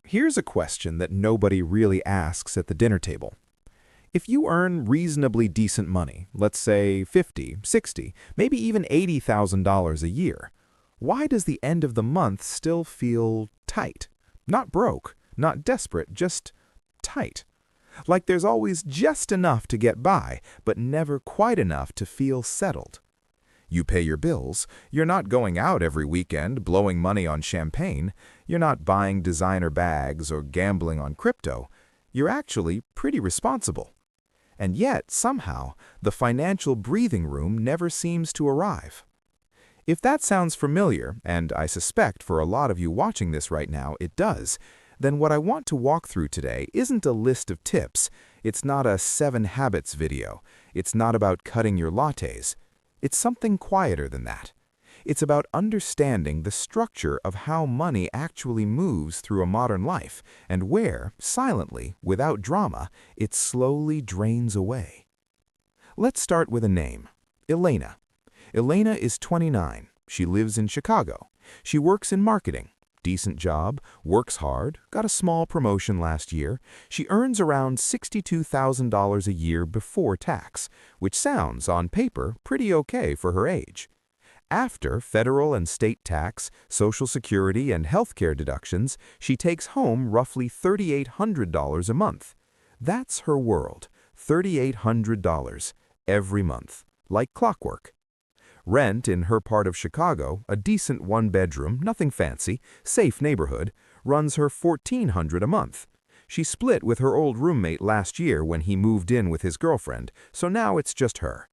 Here's a question that nobody really asks at the dinner table. If you earn reasonably decent money, let's say 50, 60, maybe even $80,000 a year, why does the end of the month still feel tight? Not broke, not desperate, just tight. Like there's always just enough to get by, but never quite enough to feel settled. You pay your bills, you're not going out every weekend blowing money on champagne, you're not buying designer bags or gambling on crypto, you're actually pretty responsible. And yet, somehow, the financial breathing room never seems to arrive. If that sounds familiar, and I suspect for a lot of you watching this right now it does, then what I want to walk through today isn't a list of tips, it's not a 7 habits video, it's not about cutting your lattes. It's something quieter than that. It's about understanding the structure of how money actually moves through a modern life and where, silently, without drama, it slowly drains away. Let's start with a name. Elena. Elena is 29. She lives in Chicago. She works in marketing. Decent job, works hard, got a small promotion last year. She earns around $62,000 a year before tax, which sounds, on paper, pretty okay for her age. After federal and state tax, Social Security, and healthcare deductions, she takes home roughly $3,800 a month. That's her world, $3,800 every month, like clockwork. Rent in her part of Chicago, a decent one-bedroom, nothing fancy, safe neighborhood, runs her $1,400 a month. She split with her old roommate last year when he moved in with his girlfriend, so now it's just her.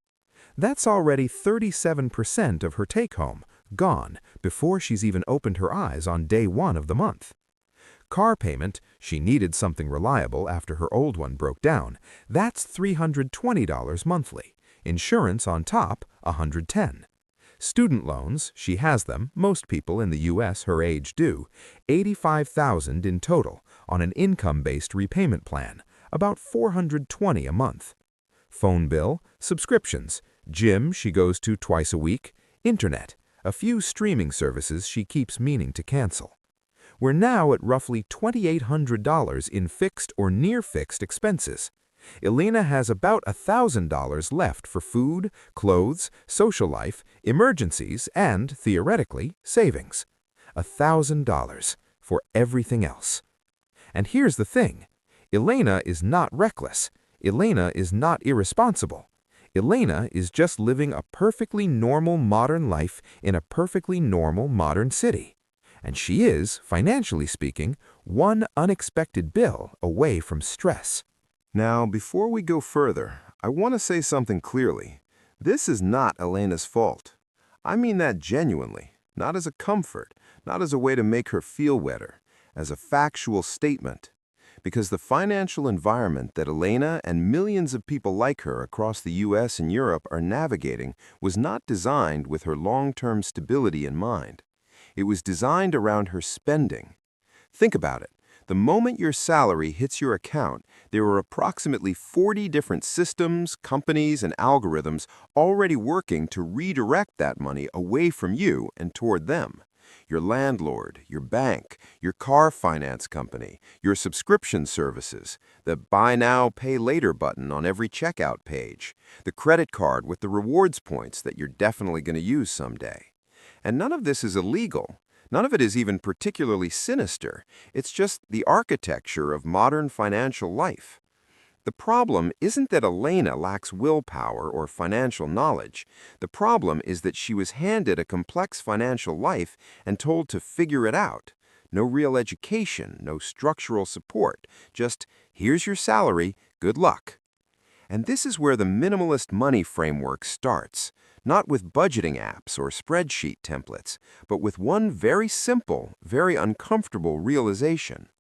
That's already 37% of her take-home, gone, before she's even opened her eyes on day 1 of the month. Car payment, she needed something reliable after her old one broke down, that's $320 monthly. Insurance on top, $110. Student loans, she has them, most people in the U.S. her age do, $85,000 in total on an income-based repayment plan, about $420 a month. Phone bill, subscriptions, gym she goes to twice a week, internet, a few streaming services she keeps meaning to cancel. We're now at roughly $2,800 in fixed or near-fixed expenses. Elena has about $1,000 left for food, clothes, social life, emergencies, and, theoretically, savings. $1,000 for everything else. And here's the thing. Elena is not reckless. Elena is not irresponsible. Elena is just living a perfectly normal modern life in a perfectly normal modern city. And she is, financially speaking, one unexpected bill away from stress. Now, before we go further, I want to say something clearly. This is not Elena's fault. I mean that genuinely, not as a comfort, not as a way to make her feel better, as a factual statement. Because the financial environment that Elena and millions of people like her across the US and Europe are navigating was not designed with her long-term stability in mind. It was designed around her spending. Think about it. The moment your salary hits your account, there are approximately 40 different systems, companies, and algorithms already working to redirect that money away from you and toward them. Your landlord, your bank, your car finance company, your subscription services, the Buy Now, Pay Later button on every checkout page, the credit card with the rewards points that you're definitely going to use someday. And none of this is illegal. None of it is even particularly sinister. It's just the architecture of modern financial life. The problem isn't that Elena lacks willpower or financial knowledge. The problem is that she was handed a complex financial life and told to figure it out. No real education, no structural support, just here's your salary, good luck. And this is where the minimalist money framework starts. Not with budgeting apps or spreadsheet templates, but with one very simple, very uncomfortable realization.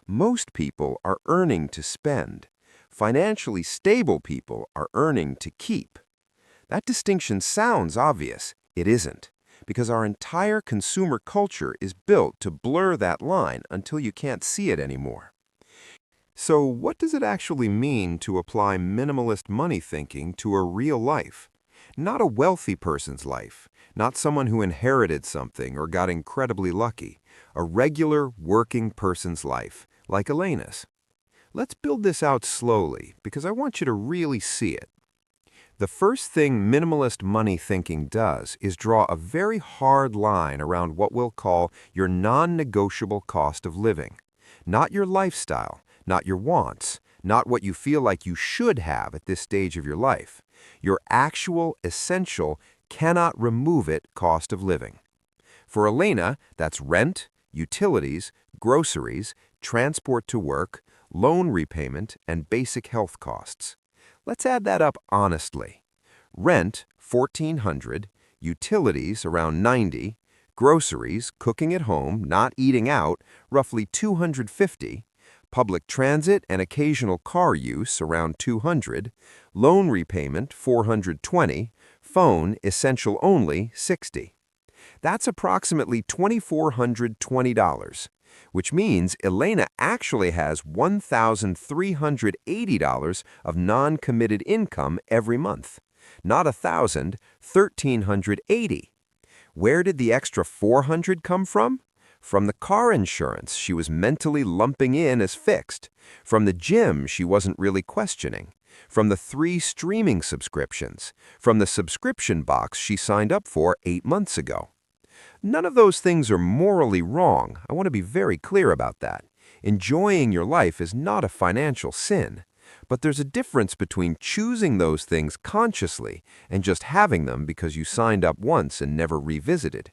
Most people are earning to spend. Financially stable people are earning to keep. That distinction sounds obvious. It isn't, because our entire consumer culture is built to blur that line until you can't see it anymore. So what does it actually mean to apply minimalist money thinking to a real life? Not a wealthy person's life, not someone who inherited something or got incredibly lucky, A regular, working person's life, like Elena's. Let's build this out slowly, because I want you to really see it. The first thing minimalist money thinking does is draw a very hard line around what we'll call your non-negotiable cost of living. Not your lifestyle, not your wants, not what you feel like you should have at this stage of your life. Your actual, essential, cannot remove it cost of living. For Elena, that's rent, utilities, groceries, transport to work, loan repayment, and basic health costs. Let's add that up honestly. Rent, $1,400, utilities, around $90, groceries, cooking at home, not eating out, roughly $250, public transit and occasional car use, around $200, loan repayment, $420, phone, essential only, $60. That's approximately $2,420, which means Elena actually has $1,380 of non-committed income every month. Not $1,000, $1,380. Where did the extra $400 come from? From the car insurance she was mentally lumping in as fixed. From the gym she wasn't really questioning. From the 3 streaming subscriptions. From the subscription box she signed up for 8 months ago. None of those things are morally wrong. I want to be very clear about that. Enjoying your life is not a financial sin. But there's a difference between choosing those things consciously and just having them because you signed up once and never revisited.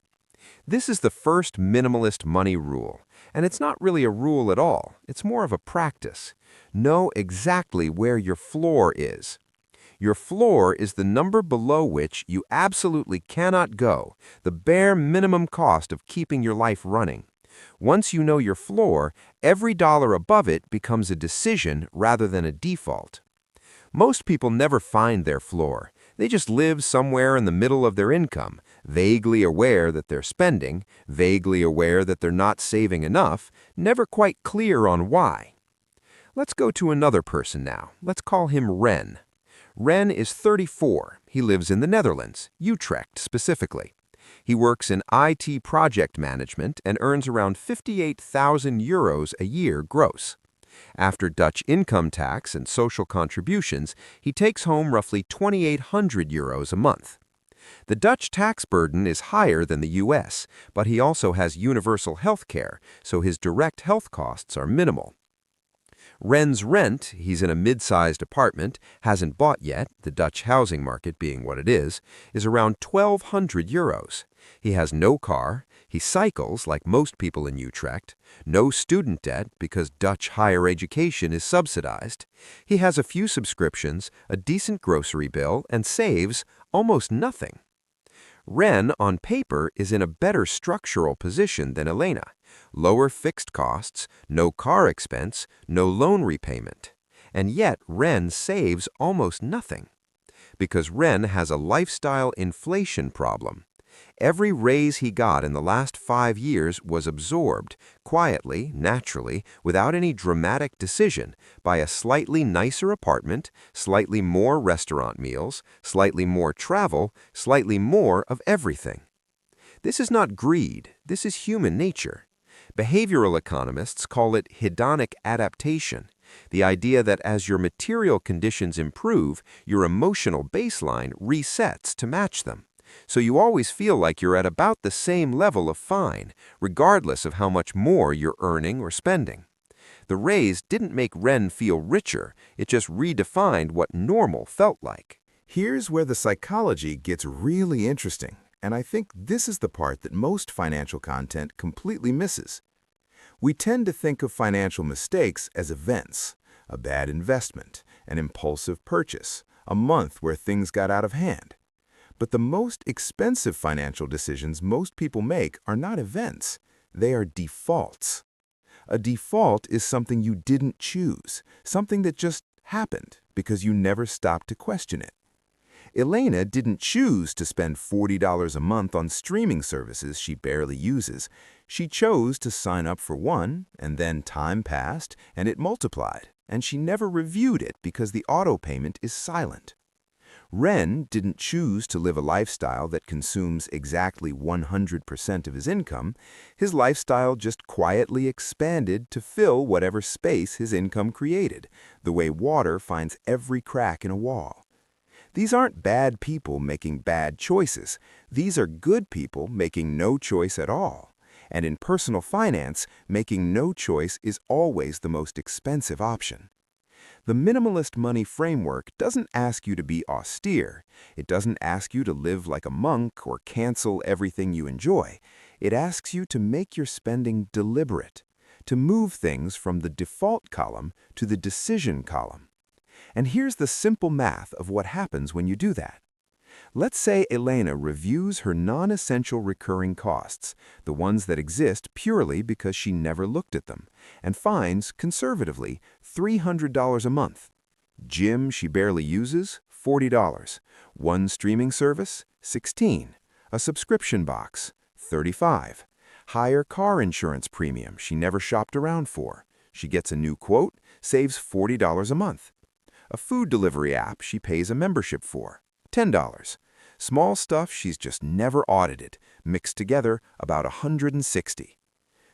This is the first minimalist money rule, and it's not really a rule at all. It's more of a practice. Know exactly where your floor is. Your floor is the number below which you absolutely cannot go, the bare minimum cost of keeping your life running. Once you know your floor, every dollar above it becomes a decision rather than a default. Most people never find their floor. They just live somewhere in the middle of their income, vaguely aware that they're spending, vaguely aware that they're not saving enough, never quite clear on why. Let's go to another person now. Let's call him Ren. Ren is 34. He lives in the Netherlands, Utrecht specifically. He works in IT project management and earns around 58,000 euros a year gross. After Dutch income tax and social contributions, he takes home roughly 2,800 euros a month. The Dutch tax burden is higher than the US, but he also has universal health care, so his direct health costs are minimal. Ren's rent, he's in a mid-sized apartment, hasn't bought yet, the Dutch housing market being what it is around 1,200 euros. He has no car, he cycles like most people in Utrecht, no student debt because Dutch higher education is subsidized. He has a few subscriptions, a decent grocery bill, and saves almost nothing. Ren, on paper, is in a better structural position than Elena. Lower fixed costs, no car expense, no loan repayment. And yet Ren saves almost nothing. Because Ren has a lifestyle inflation problem. Every raise he got in the last 5 years was absorbed, quietly, naturally, without any dramatic decision, by a slightly nicer apartment, slightly more restaurant meals, slightly more travel, slightly more of everything. This is not greed, this is human nature. Behavioral economists call it hedonic adaptation, the idea that as your material conditions improve, your emotional baseline resets to match them. So you always feel like you're at about the same level of fine, regardless of how much more you're earning or spending. The raise didn't make Ren feel richer, it just redefined what normal felt like. Here's where the psychology gets really interesting, and I think this is the part that most financial content completely misses. We tend to think of financial mistakes as events, a bad investment, an impulsive purchase, a month where things got out of hand. But the most expensive financial decisions most people make are not events, they are defaults. A default is something you didn't choose, something that just happened because you never stopped to question it. Elena didn't choose to spend $40 a month on streaming services she barely uses. She chose to sign up for one, and then time passed, and it multiplied, and she never reviewed it because the auto payment is silent. Ren didn't choose to live a lifestyle that consumes exactly 100% of his income. His lifestyle just quietly expanded to fill whatever space his income created, the way water finds every crack in a wall. These aren't bad people making bad choices. These are good people making no choice at all. And in personal finance, making no choice is always the most expensive option. The minimalist money framework doesn't ask you to be austere. It doesn't ask you to live like a monk or cancel everything you enjoy. It asks you to make your spending deliberate, to move things from the default column to the decision column. And here's the simple math of what happens when you do that. Let's say Elena reviews her non-essential recurring costs, the ones that exist purely because she never looked at them, and finds, conservatively, $300 a month. Gym she barely uses, $40. One streaming service, $16. A subscription box, $35. Higher car insurance premium she never shopped around for. She gets a new quote, saves $40 a month. A food delivery app she pays a membership for, $10. Small stuff she's just never audited, mixed together about $160.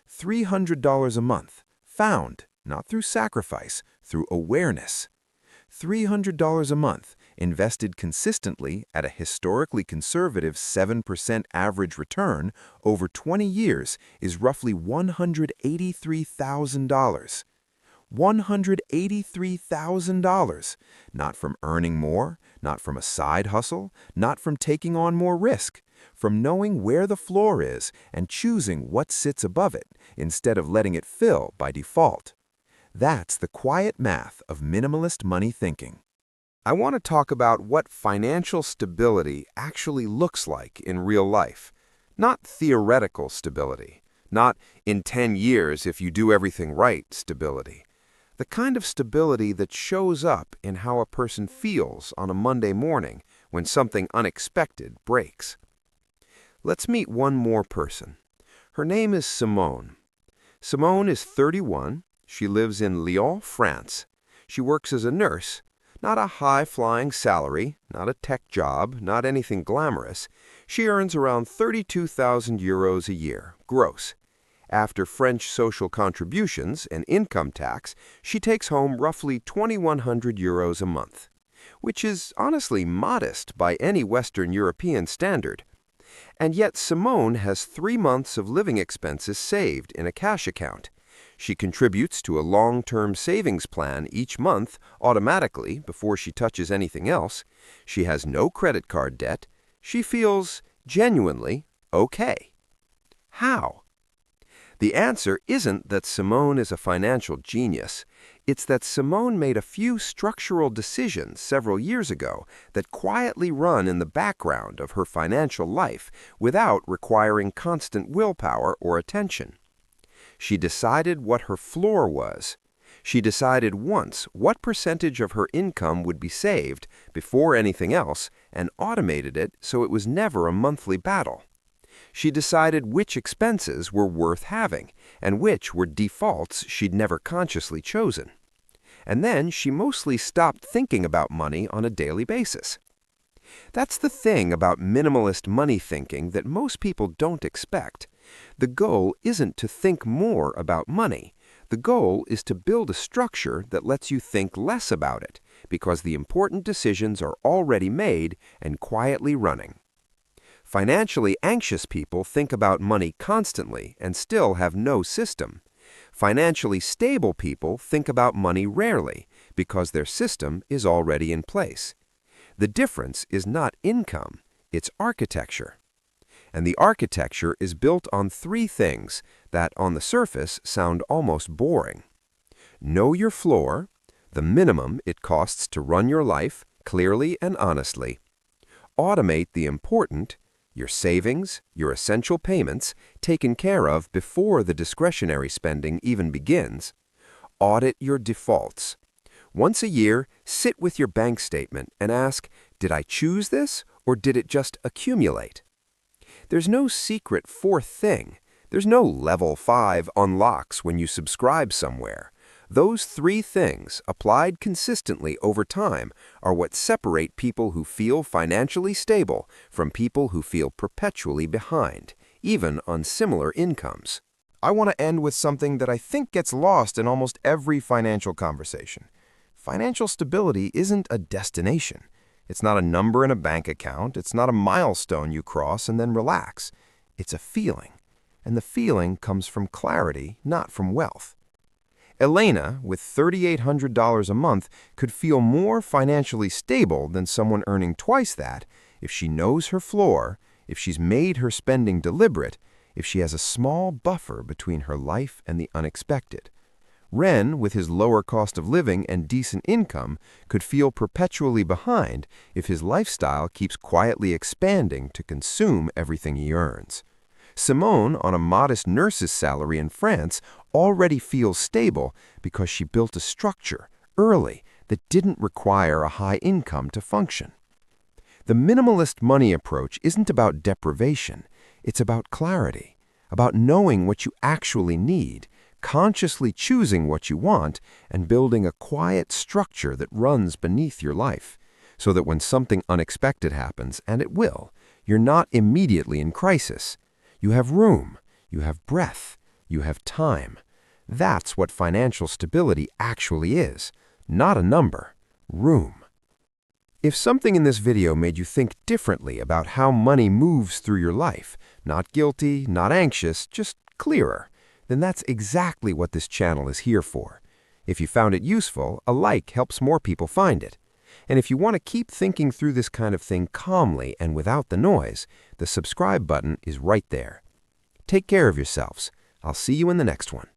$300 a month, found, not through sacrifice, through awareness. $300 a month, invested consistently at a historically conservative 7% average return over 20 years is roughly $183,000. $183,000, not from earning more, not from a side hustle, not from taking on more risk, from knowing where the floor is and choosing what sits above it instead of letting it fill by default. That's the quiet math of minimalist money thinking. I want to talk about what financial stability actually looks like in real life, not theoretical stability, not in 10 years if you do everything right stability. The kind of stability that shows up in how a person feels on a Monday morning when something unexpected breaks. Let's meet one more person. Her name is Simone. Simone is 31. She lives in Lyon, France. She works as a nurse, not a high-flying salary, not a tech job, not anything glamorous. She earns around 32,000 euros a year, gross. After French social contributions and income tax, she takes home roughly 2,100 euros a month, which is honestly modest by any Western European standard. And yet Simone has 3 months of living expenses saved in a cash account. She contributes to a long-term savings plan each month automatically before she touches anything else. She has no credit card debt. She feels genuinely okay. How? The answer isn't that Simone is a financial genius. It's that Simone made a few structural decisions several years ago that quietly run in the background of her financial life without requiring constant willpower or attention. She decided what her floor was. She decided once what percentage of her income would be saved before anything else and automated it so it was never a monthly battle. She decided which expenses were worth having and which were defaults she'd never consciously chosen. And then she mostly stopped thinking about money on a daily basis. That's the thing about minimalist money thinking that most people don't expect. The goal isn't to think more about money. The goal is to build a structure that lets you think less about it because the important decisions are already made and quietly running. Financially anxious people think about money constantly and still have no system. Financially stable people think about money rarely because their system is already in place. The difference is not income, it's architecture. And the architecture is built on 3 things that, on the surface, sound almost boring. Know your floor, the minimum it costs to run your life clearly and honestly. Automate the important, your savings, your essential payments, taken care of before the discretionary spending even begins. Audit your defaults. Once a year, sit with your bank statement and ask, did I choose this or did it just accumulate? There's no secret 4th thing. There's no level 5 unlocks when you subscribe somewhere. Those three things, applied consistently over time, are what separate people who feel financially stable from people who feel perpetually behind, even on similar incomes. I want to end with something that I think gets lost in almost every financial conversation. Financial stability isn't a destination. It's not a number in a bank account. It's not a milestone you cross and then relax. It's a feeling. And the feeling comes from clarity, not from wealth. Elena, with $3,800 a month, could feel more financially stable than someone earning twice that if she knows her floor, if she's made her spending deliberate, if she has a small buffer between her life and the unexpected. Ren, with his lower cost of living and decent income, could feel perpetually behind if his lifestyle keeps quietly expanding to consume everything he earns. Simone, on a modest nurse's salary in France, already feels stable because she built a structure early that didn't require a high income to function. The minimalist money approach isn't about deprivation. It's about clarity, about knowing what you actually need, consciously choosing what you want, and building a quiet structure that runs beneath your life, so that when something unexpected happens, and it will, you're not immediately in crisis. You have room, you have breath, you have time. That's what financial stability actually is, not a number, room. If something in this video made you think differently about how money moves through your life, not guilty, not anxious, just clearer, then that's exactly what this channel is here for. If you found it useful, a like helps more people find it. And if you want to keep thinking through this kind of thing calmly and without the noise, the subscribe button is right there. Take care of yourselves. I'll see you in the next one.